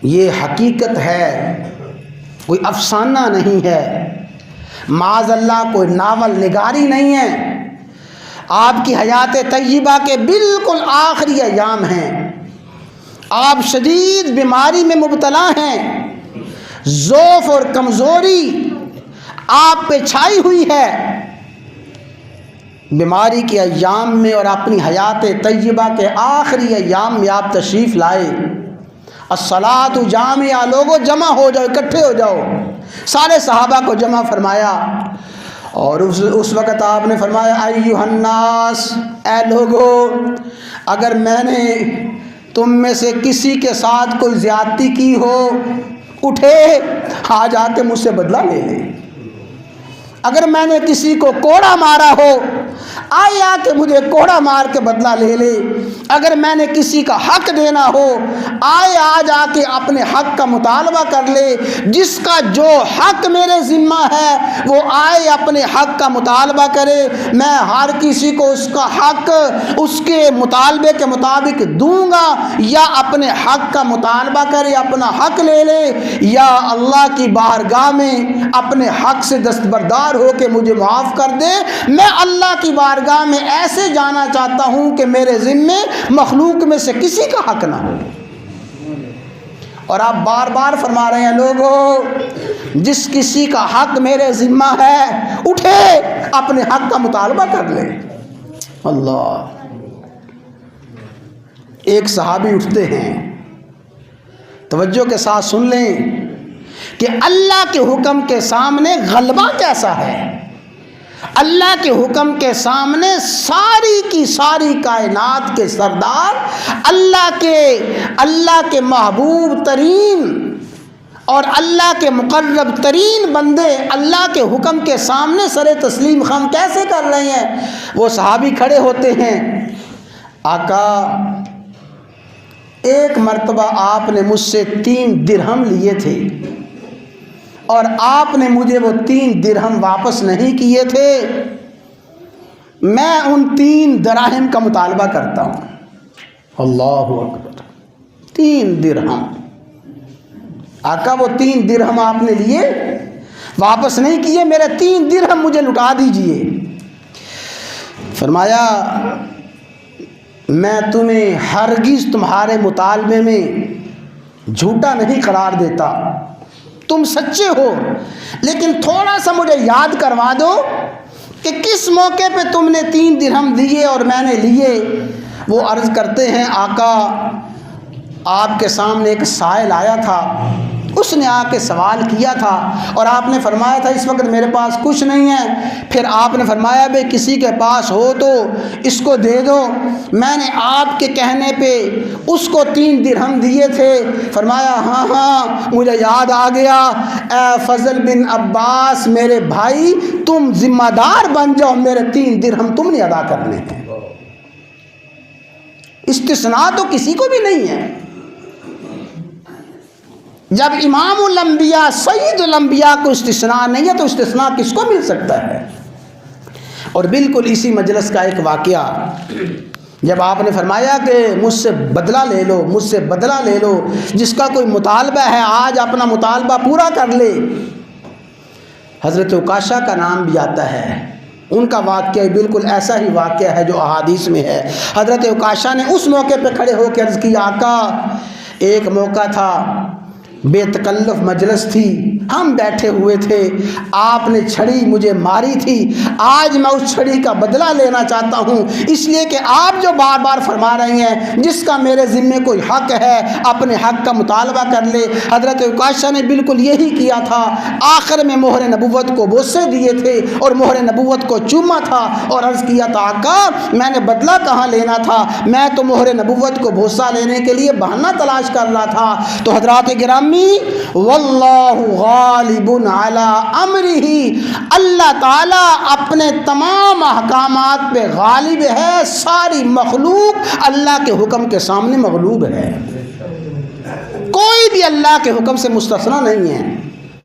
یہ حقیقت ہے، کوئی افسانہ نہیں ہے، معاذ اللہ کوئی ناول نگاری نہیں ہے۔ آپ کی حیات طیبہ کے بالکل آخری ایام ہیں، آپ شدید بیماری میں مبتلا ہیں، ضعف اور کمزوری آپ پہ چھائی ہوئی ہے۔ بیماری کے ایام میں اور اپنی حیات طیبہ کے آخری ایام میں آپ تشریف لائے۔ الصلاۃ جامعہ، لوگوں جمع ہو جاؤ، اکٹھے ہو جاؤ۔ سارے صحابہ کو جمع فرمایا اور اس وقت آپ نے فرمایا ایھا الناس، اے لوگو، اگر میں نے تم میں سے کسی کے ساتھ کوئی زیادتی کی ہو، اٹھے آج آ کے مجھ سے بدلہ لے لے۔ اگر میں نے کسی کو کوڑا مارا ہو، آئے آ کے مجھے کوڑا مار کے بدلہ لے لے۔ اگر میں نے کسی کا حق دینا ہو، آئے آج آ کے اپنے حق کا مطالبہ کر لے۔ جس کا جو حق میرے ذمہ ہے وہ آئے اپنے حق کا مطالبہ کرے، میں ہر کسی کو اس کا حق اس کے مطالبے کے مطابق دوں گا، یا اپنے حق کا مطالبہ کرے، اپنا حق لے لے، یا اللہ کی بارگاہ میں اپنے حق سے دستبردار ہو کے مجھے معاف کر دے۔ میں اللہ کی بارگاہ میں ایسے جانا چاہتا ہوں کہ میرے ذمے مخلوق میں سے کسی کا حق نہ ہو۔ اور آپ بار بار فرما رہے ہیں لوگوں، جس کسی کا حق میرے ذمہ ہے اٹھے اپنے حق کا مطالبہ کر لے۔ اللہ، ایک صحابی اٹھتے ہیں، توجہ کے ساتھ سن لیں کہ اللہ کے حکم کے سامنے غلبہ کیسا ہے۔ اللہ کے حکم کے سامنے ساری کی ساری کائنات کے سردار، اللہ کے محبوب ترین اور اللہ کے مقرب ترین بندے اللہ کے حکم کے سامنے سر تسلیم خم کیسے کر رہے ہیں۔ وہ صحابی کھڑے ہوتے ہیں، آقا ایک مرتبہ آپ نے مجھ سے 3 درہم لیے تھے اور آپ نے مجھے وہ 3 درہم واپس نہیں کیے تھے، میں ان 3 دراہم کا مطالبہ کرتا ہوں۔ اللہ اکبر، 3 درہم۔ آقا وہ 3 درہم آپ نے لیے، واپس نہیں کیے، میرے 3 درہم مجھے لٹا دیجئے۔ فرمایا میں تمہیں ہرگز تمہارے مطالبے میں جھوٹا نہیں قرار دیتا، تم سچے ہو، لیکن تھوڑا سا مجھے یاد کروا دو کہ کس موقع پہ تم نے 3 درہم دیے اور میں نے لیے۔ وہ عرض کرتے ہیں آقا آپ کے سامنے ایک سائل آیا تھا، اس نے آ کے سوال کیا تھا اور آپ نے فرمایا تھا اس وقت میرے پاس کچھ نہیں ہے، پھر آپ نے فرمایا بھئی کسی کے پاس ہو تو اس کو دے دو۔ میں نے آپ کے کہنے پہ اس کو 3 درہم دیے تھے۔ فرمایا ہاں ہاں مجھے یاد آ گیا، اے فضل بن عباس میرے بھائی، تم ذمہ دار بن جاؤ، میرے 3 درہم تم نے ادا کرنے ہیں۔ استثناء تو کسی کو بھی نہیں ہے۔ جب امام الانبیاء سید الانبیاء کو استثناء نہیں ہے تو استثناء کس کو مل سکتا ہے۔ اور بالکل اسی مجلس کا ایک واقعہ، جب آپ نے فرمایا کہ مجھ سے بدلہ لے لو، مجھ سے بدلہ لے لو، جس کا کوئی مطالبہ ہے آج اپنا مطالبہ پورا کر لے۔ حضرت عکاشہ کا نام بھی آتا ہے، ان کا واقعہ بالکل ایسا ہی واقعہ ہے جو احادیث میں ہے۔ حضرت عکاشہ نے اس موقع پہ کھڑے ہو کے عرض کی آقا ایک موقع تھا، بے تکلف مجلس تھی، ہم بیٹھے ہوئے تھے، آپ نے چھڑی مجھے ماری تھی، آج میں اس چھڑی کا بدلہ لینا چاہتا ہوں، اس لیے کہ آپ جو بار بار فرما رہے ہیں جس کا میرے ذمے کوئی حق ہے اپنے حق کا مطالبہ کر لے۔ حضرت عکاشہ نے بالکل یہی کیا تھا، آخر میں مہر نبوت کو بوسے دیے تھے اور مہر نبوت کو چوما تھا اور عرض کیا تھا آقا میں نے بدلہ کہاں لینا تھا، میں تو مہر نبوت کو بوسہ لینے کے لیے بہانہ تلاش کر رہا تھا۔ تو حضرات گرامی واللہ غالب علی امرہ، اللہ تعالیٰ اپنے تمام احکامات پہ غالب ہے، ساری مخلوق اللہ کے حکم کے سامنے مغلوب ہے، کوئی بھی اللہ کے حکم سے مستثنی نہیں ہے۔